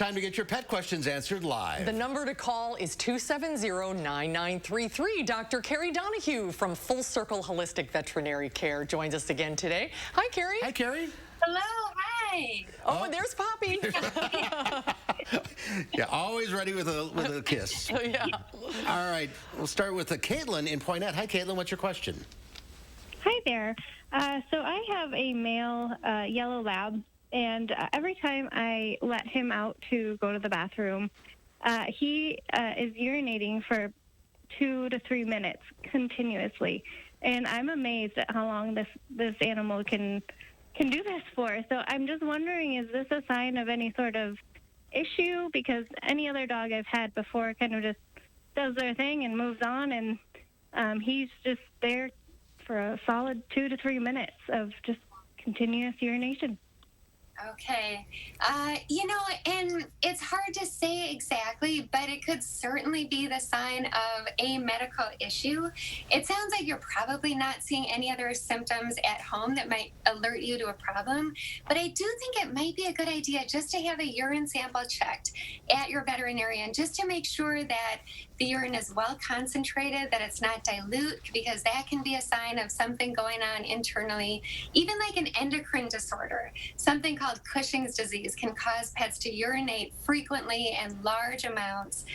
Time to get your pet questions answered live. The number to call is 270-9933. Dr. Carrie Donahue from Full Circle Holistic Veterinary Care joins us again today. Hi, Carrie. Hi, Carrie. Hello, hi. Oh, and there's Poppy. Yeah, always ready with a kiss. Yeah. All right, we'll start with Caitlin in Poinette. Hi, Caitlin. What's your question? Hi there. So I have a male yellow lab, and every time I let him out to go to the bathroom, he is urinating for 2 to 3 minutes continuously. And I'm amazed at how long this animal can do this for. So I'm just wondering, is this a sign of any sort of issue? Because any other dog I've had before kind of just does their thing and moves on, and he's just there for a solid 2 to 3 minutes of just continuous urination. Okay. And it's hard to say exactly, but it could certainly be the sign of a medical issue. It sounds like you're probably not seeing any other symptoms at home that might alert you to a problem, but I do think it might be a good idea just to have a urine sample checked at your veterinarian just to make sure that the urine is well concentrated, that it's not dilute, because that can be a sign of something going on internally, even like an endocrine disorder. Something called Cushing's disease can cause pets to urinate frequently and large amounts.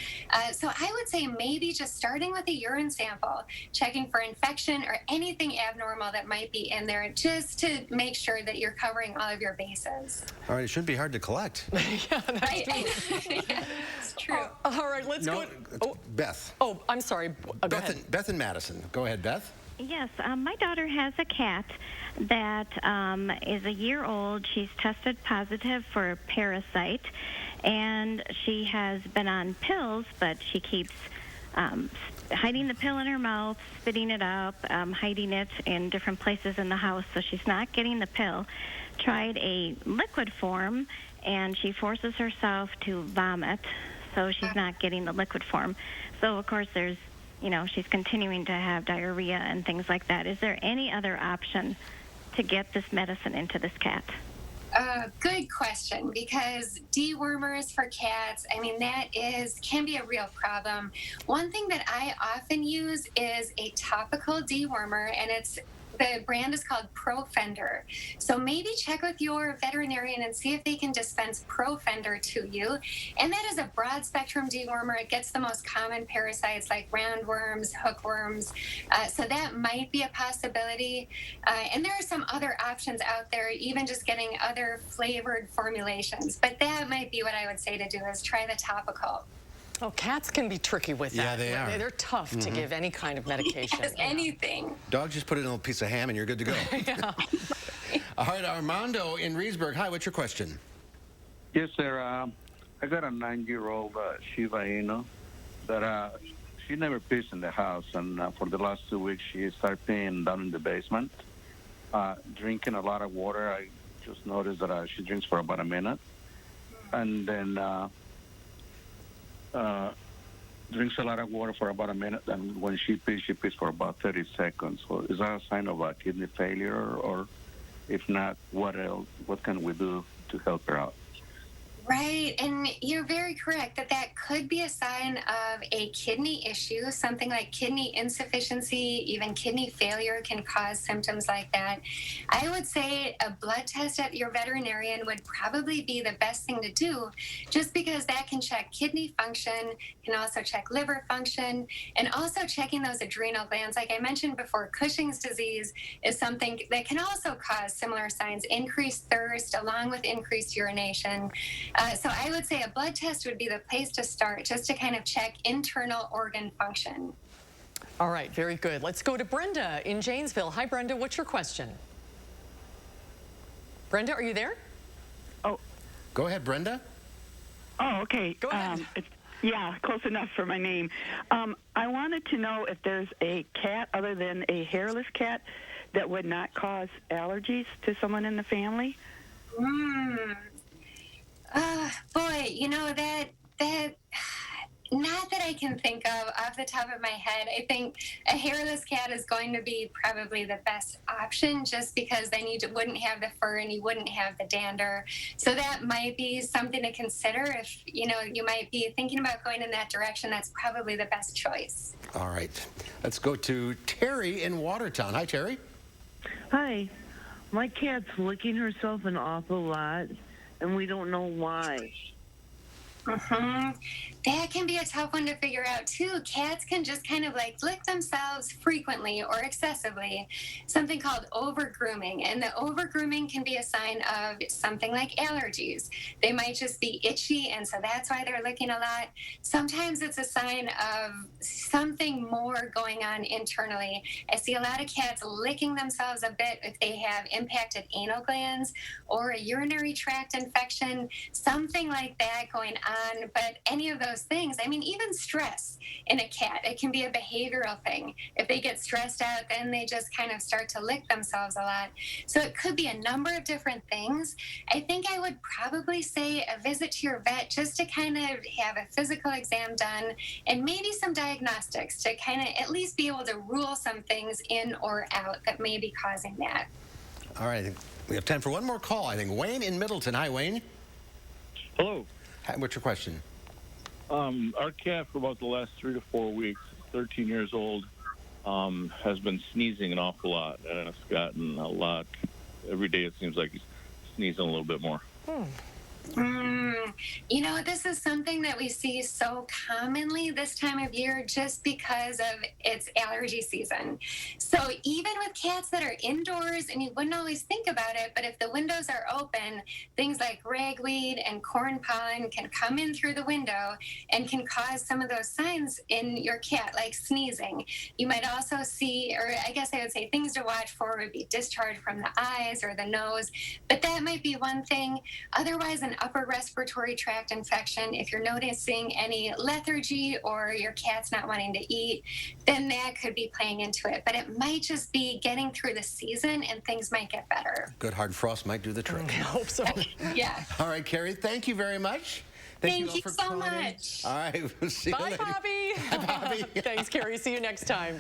So I would say maybe just starting with a urine sample, checking for infection or anything abnormal that might be in there, just to make sure that you're covering all of your bases. All right, it shouldn't be hard to collect. Yeah, that's true. Yeah, it's true. All right, let's go. Oh, Beth. oh, I'm sorry. Go ahead. Beth and Madison. Go ahead, Beth. Yes, my daughter has a cat that is a year old. She's tested positive for Parasite, and she has been on pills, but she keeps hiding the pill in her mouth, spitting it up, hiding it in different places in the house, so she's not getting the pill. Tried a liquid form, and she forces herself to vomit, so she's not getting the liquid form. So, of course, there's she's continuing to have diarrhea and things like that. Is there any other option to get this medicine into this cat? Good question, because dewormers for cats, that can be a real problem. One thing that I often use is a topical dewormer, and the brand is called Profender. So maybe check with your veterinarian and see if they can dispense Profender to you. And that is a broad spectrum dewormer. It gets the most common parasites like roundworms, hookworms. So that might be a possibility. And there are some other options out there, even just getting other flavored formulations. But that might be what I would say to do, is try the topical. Oh, cats can be tricky with that. Yeah, they are. They're tough to give any kind of medication. Yes, anything. Dogs, just put it in a little piece of ham and you're good to go. Yeah. All right, Armando in Reedsburg. Hi, what's your question? Yes, sir. I got a 9-year-old Shiba Inu that she never pees in the house, and for the last 2 weeks she started peeing down in the basement, drinking a lot of water. I just noticed that she drinks for about a minute, and then drinks a lot of water for about a minute, and when she pees for about 30 seconds. So is that a sign of a kidney failure, or if not, what else? What can we do to help her out? Right, and you're very correct that could be a sign of a kidney issue. Something like kidney insufficiency, even kidney failure can cause symptoms like that. I would say a blood test at your veterinarian would probably be the best thing to do, just because that can check kidney function, can also check liver function, and also checking those adrenal glands. Like I mentioned before, Cushing's disease is something that can also cause similar signs, increased thirst along with increased urination. So I would say a blood test would be the place to start, just to kind of check internal organ function. All right, very good. Let's go to Brenda in Janesville. Hi, Brenda. What's your question? Brenda, are you there? Oh. Go ahead, Brenda. Oh, okay. Go ahead. Yeah, close enough for my name. I wanted to know if there's a cat other than a hairless cat that would not cause allergies to someone in the family. Boy, Not that I can think of off the top of my head. I think a hairless cat is going to be probably the best option just because then you wouldn't have the fur and you wouldn't have the dander. So that might be something to consider if, you might be thinking about going in that direction. That's probably the best choice. All right. Let's go to Terry in Watertown. Hi, Terry. Hi. My cat's licking herself an awful lot, and we don't know why. That can be a tough one to figure out too. Cats can just kind of like lick themselves frequently or excessively, something called over grooming. And the over grooming can be a sign of something like allergies. They might just be itchy, and so that's why they're licking a lot. Sometimes it's a sign of something more going on internally. I see a lot of cats licking themselves a bit if they have impacted anal glands or a urinary tract infection, something like that going on. But any of those things, I mean, even stress in a cat, it can be a behavioral thing. If they get stressed out, then they just kind of start to lick themselves a lot. So it could be a number of different things. I think I would probably say a visit to your vet just to kind of have a physical exam done and maybe some diagnostics to kind of at least be able to rule some things in or out that may be causing that. All right. I think we have time for one more call. I think Wayne in Middleton. Hi, Wayne. Hello. Hi, what's your question? Our cat for about the last 3 to 4 weeks, 13 years old, has been sneezing an awful lot, and it's gotten a lot. Every day it seems like he's sneezing a little bit more. This is something that we see so commonly this time of year just because of its allergy season. So even with cats that are indoors, and you wouldn't always think about it, but if the windows are open, things like ragweed and corn pollen can come in through the window and can cause some of those signs in your cat, like sneezing. You might also see, or I guess I would say things to watch for would be discharge from the eyes or the nose, but that might be one thing. Otherwise, an upper respiratory tract infection, if you're noticing any lethargy or your cat's not wanting to eat, then that could be playing into it. But it might just be getting through the season and things might get better. Good hard frost might do the trick. I hope so. Yeah. All right, Carrie, thank you very much. Thank all you for so calling in. much. All right, we'll see you Bye, later. Bobby. Bye, Bobby. Thanks, Carrie. See you next time.